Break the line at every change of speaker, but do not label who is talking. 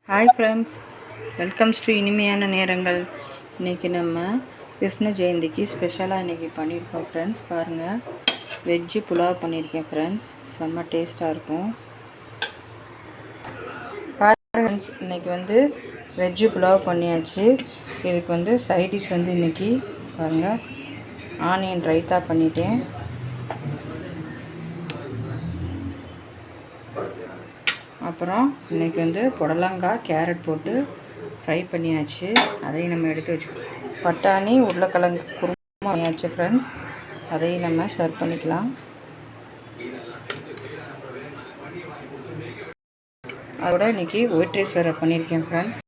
Hi friends, welcomes to இனிமையான நேரங்கள். இன்றைக்கி நம்ம கிருஷ்ண ஜெயந்திக்கு ஸ்பெஷலாக இன்றைக்கி பண்ணியிருக்கோம் ஃப்ரெண்ட்ஸ். பாருங்கள், வெஜ்ஜு புலாவ் பண்ணியிருக்கேன் ஃப்ரெண்ட்ஸ். செம்ம டேஸ்ட்டாக இருக்கும். பாருங்கள் ஃப்ரெண்ட்ஸ், இன்றைக்கி வெஜ்ஜு புலாவ் பண்ணியாச்சு. இதுக்கு சைடிஷ் இன்றைக்கி பாருங்கள், ஆனியன் ரைத்தா பண்ணிட்டேன். அப்புறம் இன்றைக்கி புடலங்காய் கேரட் போட்டு ஃப்ரை பண்ணியாச்சு. அதையும் நம்ம எடுத்து வச்சுக்கோம். பட்டாணி உருளைக்கிழங்கு குருமா பண்ணியாச்சு ஃப்ரெண்ட்ஸ். அதையும் நம்ம சர்வ் பண்ணிக்கலாம். அதோட இன்றைக்கி ஒயிட் ரைஸ் வேறு பண்ணியிருக்கேன் ஃப்ரெண்ட்ஸ்.